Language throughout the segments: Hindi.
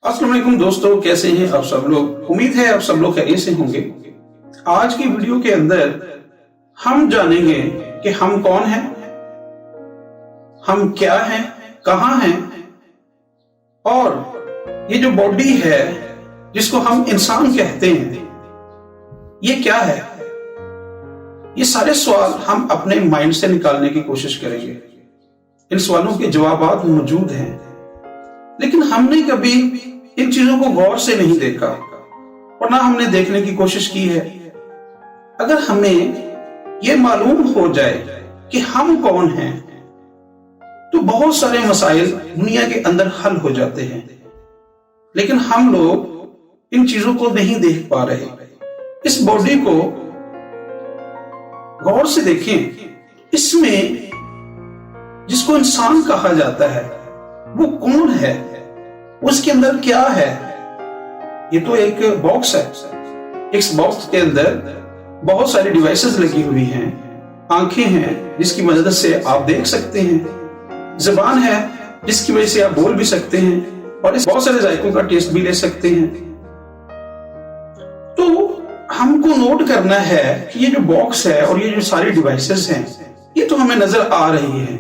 अस्सलाम वालेकुम दोस्तों, कैसे हैं आप सब लोग। उम्मीद है आप सब लोग खैरियत से होंगे। आज की वीडियो के अंदर हम जानेंगे कि हम कौन हैं, हम क्या हैं, कहां हैं, और ये जो बॉडी है जिसको हम इंसान कहते हैं ये क्या है। ये सारे सवाल हम अपने माइंड से निकालने की कोशिश करेंगे। इन सवालों के जवाब मौजूद हैं, लेकिन हमने कभी इन चीजों को गौर से नहीं देखा और ना हमने देखने की कोशिश की है। अगर हमें यह मालूम हो जाए कि हम कौन हैं तो बहुत सारे मसाइल दुनिया के अंदर हल हो जाते हैं, लेकिन हम लोग इन चीजों को नहीं देख पा रहे। इस बॉडी को गौर से देखें। इसमें जिसको इंसान कहा जाता है वो कौन है, उसके अंदर क्या है। ये तो एक बॉक्स है। इस बॉक्स के अंदर बहुत सारी डिवाइसेस लगी हुई हैं। आंखें हैं जिसकी मदद से आप देख सकते हैं, जुबान है जिसकी वजह से आप बोल भी सकते हैं, और इस बहुत सारे जायकों का टेस्ट भी ले सकते हैं। तो हमको नोट करना है कि ये जो बॉक्स है और ये जो सारी डिवाइसेस हैं ये तो हमें नजर आ रही है।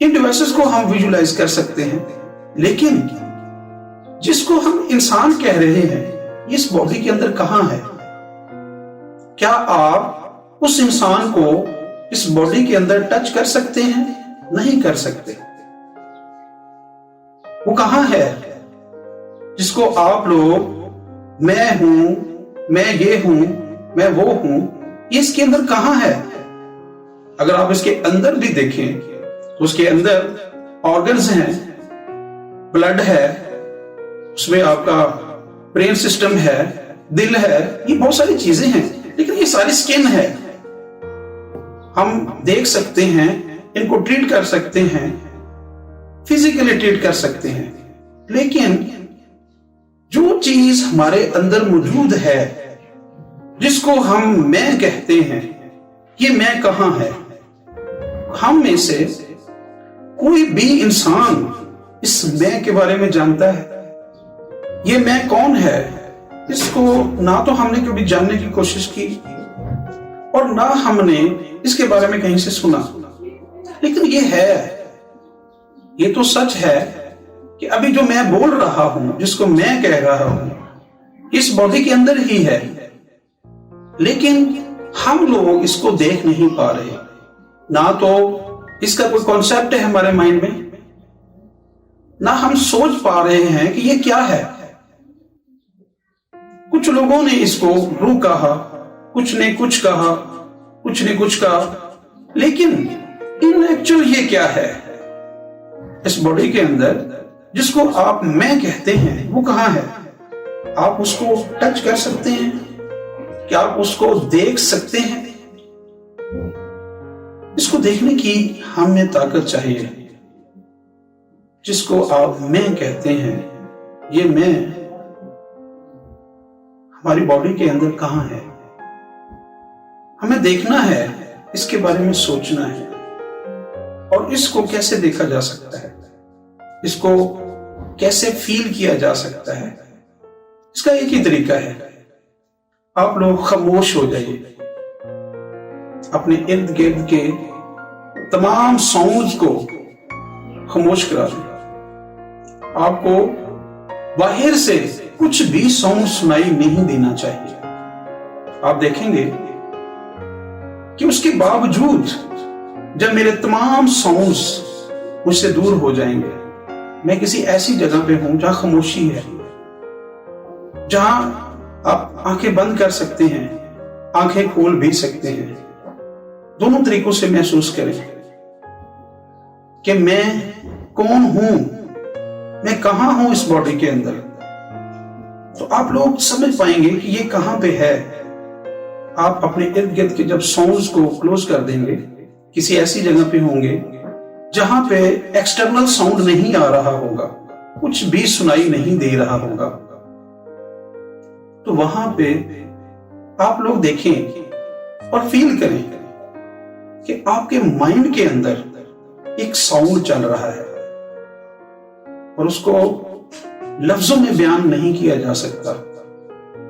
इन डिवाइसेस को हम विजुलाइज कर सकते हैं, लेकिन जिसको हम इंसान कह रहे हैं इस बॉडी के अंदर कहां है। क्या आप उस इंसान को इस बॉडी के अंदर टच कर सकते हैं? नहीं कर सकते। वो कहां है जिसको आप लोग मैं हूं, मैं ये हूं, मैं वो हूं, ये इसके अंदर कहां है। अगर आप इसके अंदर भी देखें तो उसके अंदर ऑर्गन्स हैं, ब्लड है, उसमें आपका ब्रेन सिस्टम है, दिल है, ये बहुत सारी चीजें हैं, लेकिन ये सारी स्किन है। हम देख सकते हैं, इनको ट्रीट कर सकते हैं, फिजिकली ट्रीट कर सकते हैं, लेकिन जो चीज हमारे अंदर मौजूद है जिसको हम मैं कहते हैं, ये मैं कहां है। हम में से कोई भी इंसान इस मैं के बारे में जानता है? ये मैं कौन है इसको ना तो हमने कभी जानने की कोशिश की और ना हमने इसके बारे में कहीं से सुना। लेकिन ये है, ये तो सच है कि अभी जो मैं बोल रहा हूं, जिसको मैं कह रहा हूं, इस बॉडी के अंदर ही है, लेकिन हम लोग इसको देख नहीं पा रहे। ना तो इसका कोई कॉन्सेप्ट है हमारे माइंड में, ना हम सोच पा रहे हैं कि ये क्या है। कुछ लोगों ने इसको रूह कहा, कुछ ने कुछ कहा, कुछ ने कुछ कहा, लेकिन इन एक्चुअल ये क्या है इस बॉडी के अंदर जिसको आप मैं कहते हैं, वो कहां है। आप उसको टच कर सकते हैं? क्या आप उसको देख सकते हैं? इसको देखने की हमें ताकत चाहिए। जिसको आप मैं कहते हैं, ये मैं हमारी बॉडी के अंदर कहां है। हमें देखना है, इसके बारे में सोचना है, और इसको कैसे देखा जा सकता है, इसको कैसे फील किया जा सकता है। इसका एक ही तरीका है, आप लोग खामोश हो जाइए, अपने इर्द गिर्द के तमाम साउंड्स को खामोश करा दें। आपको बाहर से कुछ भी साउंड सुनाई नहीं देना चाहिए। आप देखेंगे कि उसके बावजूद जब मेरे तमाम साउंड्स मुझसे दूर हो जाएंगे, मैं किसी ऐसी जगह पे हूं जहां खामोशी है, जहां आप आंखें बंद कर सकते हैं, आंखें खोल भी सकते हैं। दोनों तरीकों से महसूस करें कि मैं कौन हूं, मैं कहां हूं इस बॉडी के अंदर। तो आप लोग समझ पाएंगे कि ये कहां पे है। आप अपने इर्द गिर्द के जब साउंड्स को क्लोज कर देंगे, किसी ऐसी जगह पे होंगे जहां पे एक्सटर्नल साउंड नहीं आ रहा होगा, कुछ भी सुनाई नहीं दे रहा होगा, तो वहां पे आप लोग देखें और फील करें कि आपके माइंड के अंदर एक साउंड चल रहा है, और उसको लफ्जों में बयान नहीं किया जा सकता।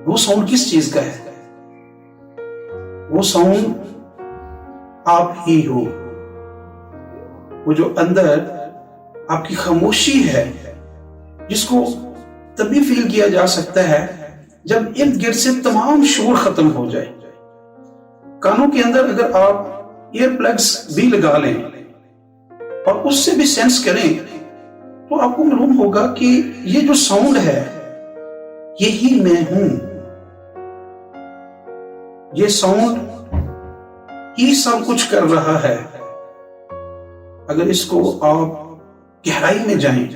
वो साउंड किस चीज का है? वो साउंड आप ही हो। वो जो अंदर आपकी खामोशी है, जिसको तभी फील किया जा सकता है जब इर्द गिर्द से तमाम शोर खत्म हो जाए। कानों के अंदर अगर आप ईयर प्लग्स भी लगा लें और उससे भी सेंस करें, तो आपको मालूम होगा कि ये जो साउंड है, यही मैं हूं। ये साउंड ही सब कुछ कर रहा है। अगर इसको आप गहराई में जाएं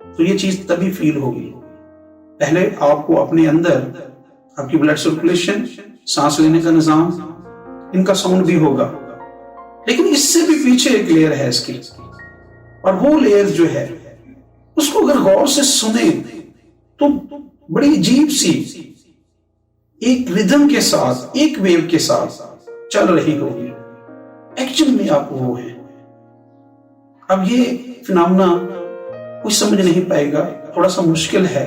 तो ये चीज तभी फील होगी। पहले आपको अपने अंदर आपकी ब्लड सर्कुलेशन, सांस लेने का निजाम, इनका साउंड भी होगा, लेकिन इससे भी पीछे एक लेयर है इसकी, और वो लेयर जो है उसको अगर गौर से सुने तो बड़ी अजीब सी एक रिदम के साथ, एक वेव के साथ चल रही होगी। एक्चुअल में आप वो है। अब ये फिनोमेना कोई समझ नहीं पाएगा, थोड़ा सा मुश्किल है,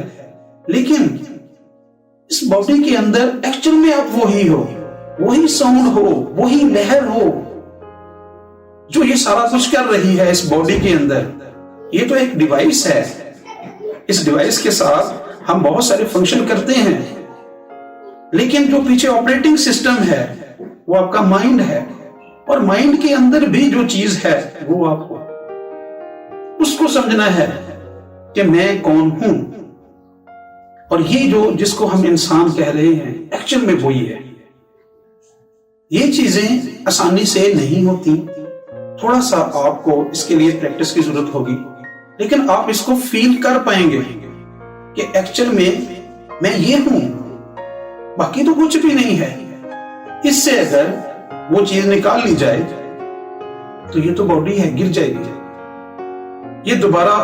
लेकिन इस बॉडी के अंदर एक्चुअल में आप वही हो, वही साउंड हो, वही लहर हो जो ये सारा कुछ कर रही है इस बॉडी के अंदर। ये तो एक डिवाइस है। इस डिवाइस के साथ हम बहुत सारे फंक्शन करते हैं, लेकिन जो पीछे ऑपरेटिंग सिस्टम है वो आपका माइंड है, और माइंड के अंदर भी जो चीज है वो आपको उसको समझना है कि मैं कौन हूं। और ये जो जिसको हम इंसान कह रहे हैं, एक्चुअल में वही है। ये चीजें आसानी से नहीं होती, थोड़ा सा आपको इसके लिए प्रैक्टिस की जरूरत होगी, लेकिन आप इसको फील कर पाएंगे कि एक्चुअल में मैं ये हूं, बाकी तो कुछ भी नहीं है। इससे अगर वो चीज निकाल ली जाए तो ये तो बॉडी है, गिर जाएगी, ये दोबारा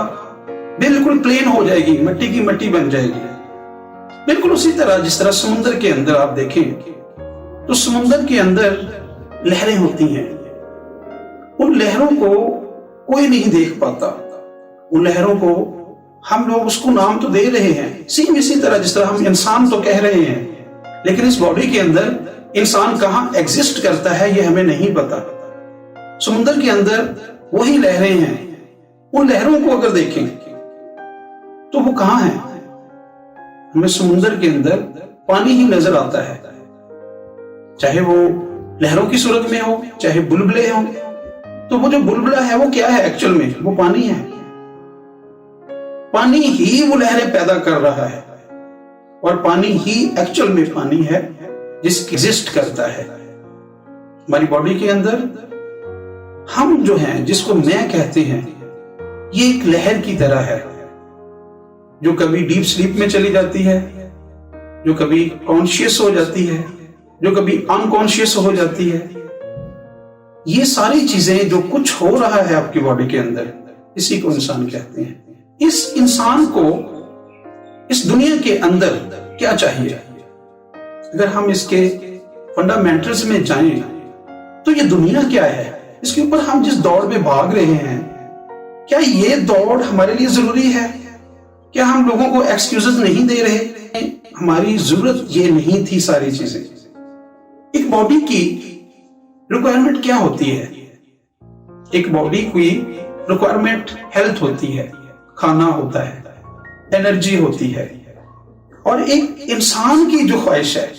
बिल्कुल प्लेन हो जाएगी, मिट्टी की मिट्टी बन जाएगी। बिल्कुल उसी तरह जिस तरह समुद्र के अंदर आप देखें तो समुद्र के अंदर लहरें होती हैं। उन लहरों को कोई नहीं देख पाता। उन लहरों को हम लोग उसको नाम तो दे रहे हैं, सेम इसी तरह जिस तरह हम इंसान तो कह रहे हैं, लेकिन इस बॉडी के अंदर इंसान कहां एग्जिस्ट करता है ये हमें नहीं पता। समुद्र के अंदर वही लहरें हैं। उन लहरों को अगर देखें तो वो कहां है? हमें समुद्र के अंदर पानी ही नजर आता है, चाहे वो लहरों की सूरत में हो, चाहे बुलबुले हो। तो वो जो बुलबुला है वो क्या है? एक्चुअल में वो पानी है। पानी ही वो लहरें पैदा कर रहा है, और पानी ही एक्चुअल में पानी है जिस एग्जिस्ट करता है। हमारी बॉडी के अंदर हम जो हैं, जिसको मैं कहते हैं, ये एक लहर की तरह है जो कभी डीप स्लीप में चली जाती है, जो कभी कॉन्शियस हो जाती है, जो कभी अनकॉन्शियस हो जाती है। ये सारी चीजें जो कुछ हो रहा है आपकी बॉडी के अंदर, इसी को इंसान कहते हैं। इस इंसान को इस दुनिया के अंदर क्या चाहिए? अगर हम इसके फंडामेंटल्स में जाएं तो ये दुनिया क्या है, इसके ऊपर हम जिस दौड़ में भाग रहे हैं, क्या ये दौड़ हमारे लिए जरूरी है? क्या हम लोगों को एक्सक्यूजेस नहीं दे रहे? हमारी जरूरत ये नहीं थी सारी चीजें। एक बॉडी की रिक्वायरमेंट क्या होती है? एक बॉडी की रिक्वायरमेंट हेल्थ होती है, खाना होता है, एनर्जी होती है, और एक इंसान की जो ख्वाहिश है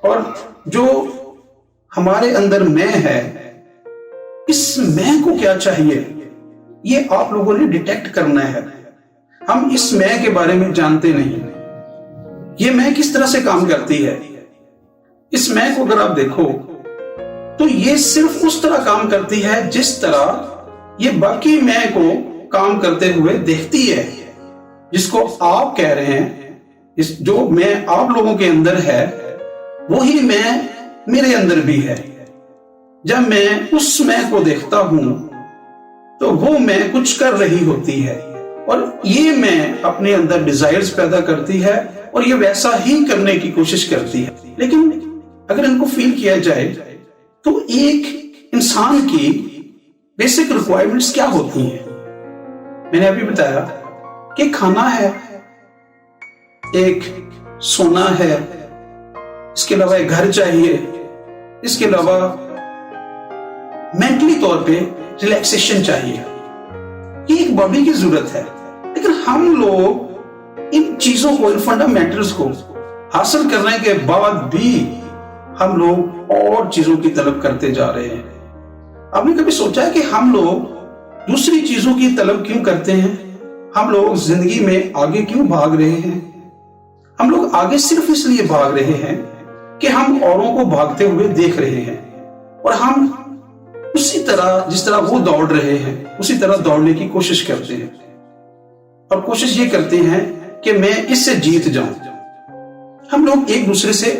और जो हमारे अंदर मैं है, इस मैं को क्या चाहिए ये आप लोगों ने डिटेक्ट करना है। हम इस मैं के बारे में जानते नहीं। ये मैं किस तरह से काम करती है? इस मैं को अगर आप देखो तो ये सिर्फ उस तरह काम करती है जिस तरह ये बाकी मैं को काम करते हुए देखती है, जिसको आप कह रहे हैं। इस जो मैं आप लोगों के अंदर है वही मैं मेरे अंदर भी है। जब मैं उस मैं को देखता हूं तो वो मैं कुछ कर रही होती है, और ये मैं अपने अंदर डिजायर्स पैदा करती है, और ये वैसा ही करने की कोशिश करती है। लेकिन अगर इनको फील किया जाए तो एक इंसान की बेसिक रिक्वायरमेंट्स क्या होती हैं? मैंने अभी बताया कि खाना है, एक सोना है, इसके अलावा एक घर चाहिए, इसके अलावा मेंटली तौर पे रिलैक्सेशन चाहिए। ये एक बॉडी की जरूरत है। लेकिन हम लोग इन चीजों को, इन फंडामेंटल्स को हासिल करने के बाद भी हम लोग और चीजों की तलब करते जा रहे हैं। आपने कभी सोचा है कि हम लोग दूसरी चीजों की तलब क्यों करते हैं? हम लोग जिंदगी में आगे क्यों भाग रहे हैं? हम लोग आगे सिर्फ इसलिए भाग रहे हैं कि हम औरों को भागते हुए देख रहे हैं और हम उसी तरह, जिस तरह वो दौड़ रहे हैं, उसी तरह दौड़ने की कोशिश करते हैं और कोशिश ये करते हैं कि मैं इससे जीत जाऊं। हम लोग एक दूसरे से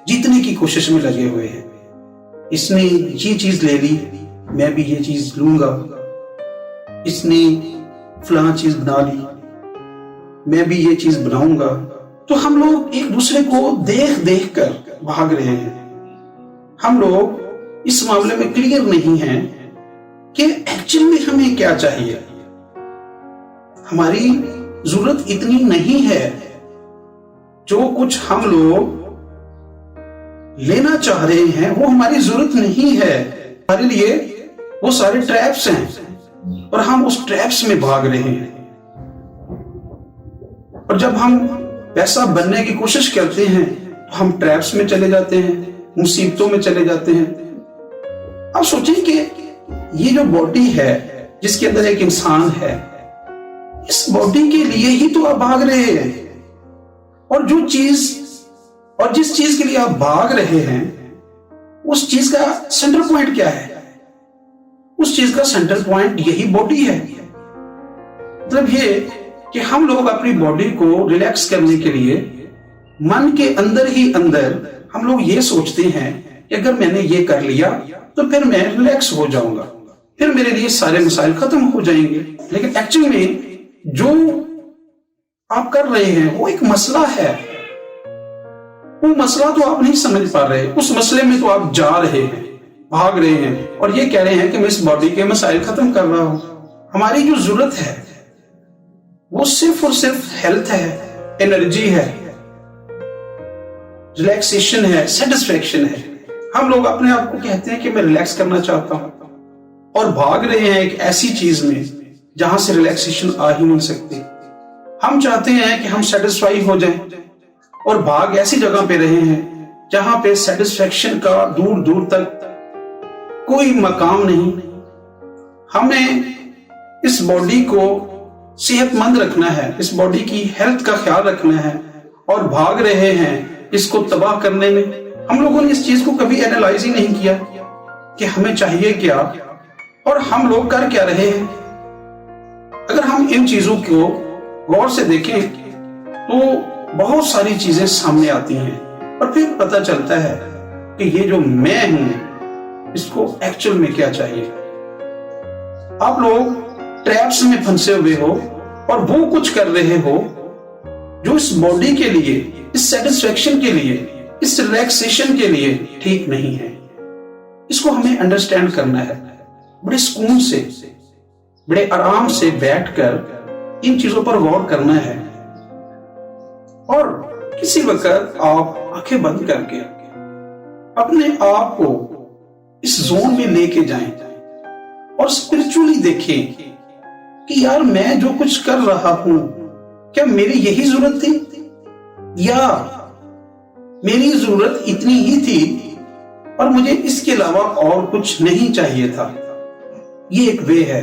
जीतने की कोशिश में लगे हुए हैं। इसने ये चीज ले ली, मैं भी ये चीज लूंगा। इसने फलां चीज बना ली, मैं भी ये चीज बनाऊंगा। तो हम लोग एक दूसरे को देख देख कर भाग रहे हैं। हम लोग इस मामले में क्लियर नहीं हैं कि एक्चुअल में हमें क्या चाहिए। हमारी जरूरत इतनी नहीं है। जो कुछ हम लोग लेना चाह रहे हैं वो हमारी जरूरत नहीं है। हमारे लिए वो सारे ट्रैप्स हैं और हम उस ट्रैप्स में भाग रहे हैं। और जब हम पैसा बनने की कोशिश करते हैं तो हम ट्रैप्स में चले जाते हैं, मुसीबतों में चले जाते हैं। अब सोचें कि ये जो बॉडी है जिसके अंदर एक इंसान है, इस बॉडी के लिए ही तो आप भाग रहे हैं। और जिस चीज के लिए आप भाग रहे हैं उस चीज का सेंटर पॉइंट क्या है? उस चीज का सेंटर पॉइंट यही बॉडी है। मतलब ये कि हम लोग अपनी बॉडी को रिलैक्स करने के लिए मन के अंदर ही अंदर हम लोग ये सोचते हैं कि अगर मैंने ये कर लिया तो फिर मैं रिलैक्स हो जाऊंगा, फिर मेरे लिए सारे मसाइल खत्म हो जाएंगे। लेकिन एक्चुअल में जो आप कर रहे हैं वो एक मसला है। वो मसला तो आप नहीं समझ पा रहे, उस मसले में तो आप जा रहे हैं, भाग रहे हैं और ये कह रहे हैं कि मैं इस बॉडी के मसाइल खत्म कर रहा हूं। हमारी जो जरूरत है वो सिर्फ और सिर्फ हेल्थ है, एनर्जी है, रिलैक्सेशन है, सेटिस्फेक्शन है। हम लोग अपने आप को कहते हैं कि मैं रिलैक्स करना चाहता हूं और भाग रहे हैं एक ऐसी चीज में जहां से रिलैक्सेशन आ ही नहीं सकती। हम चाहते हैं कि हम सेटिस्फाई हो जाएं और भाग ऐसी जगह पे रहे हैं जहां पे सेटिस्फेक्शन का दूर दूर तक कोई मकाम नहीं। हमें इस बॉडी को सेहतमंद रखना है, इस बॉडी की हेल्थ का ख्याल रखना है और भाग रहे हैं इसको तबाह करने में। हम लोगों ने इस चीज को कभी एनालाइज ही नहीं किया कि हमें चाहिए क्या और हम लोग कर क्या रहे हैं। अगर हम इन चीजों को गौर से देखें तो बहुत सारी चीजें सामने आती हैं और फिर पता चलता है कि ये जो मैं हूं इसको एक्चुअल में क्या चाहिए। आप लोग ट्रैप्स में फंसे हुए हो और वो कुछ कर रहे हो जो इस बॉडी के लिए, इस सेटिस्फेक्शन के लिए, इस रिलैक्सेशन के लिए ठीक नहीं है। इसको हमें अंडरस्टैंड करना है, बड़े सुकून से, बड़े आराम से बैठकर इन चीजों पर गौर करना है और किसी वक्त आप आंखें बंद करके अपने आप को इस जोन में लेके जाएं और स्पिरिचुअली देखें कि यार मैं जो कुछ कर रहा हूं क्या मेरी यही जरूरत थी या मेरी जरूरत इतनी ही थी और मुझे इसके अलावा और कुछ नहीं चाहिए था। ये एक वे है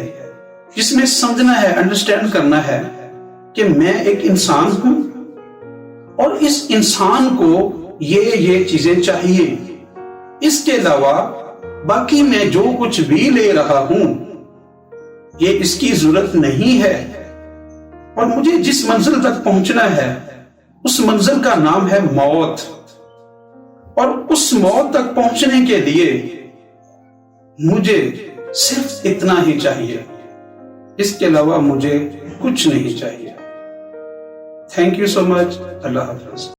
जिसमें समझना है, अंडरस्टैंड करना है कि मैं एक इंसान हूं और इस इंसान को ये चीजें चाहिए, इसके अलावा बाकी मैं जो कुछ भी ले रहा हूं ये इसकी जरूरत नहीं है। और मुझे जिस मंजिल तक पहुंचना है उस मंजिल का नाम है मौत और उस मौत तक पहुंचने के लिए मुझे सिर्फ इतना ही चाहिए, इसके अलावा मुझे कुछ नहीं चाहिए। Thank you so much. अल्लाह हाफ़िज़।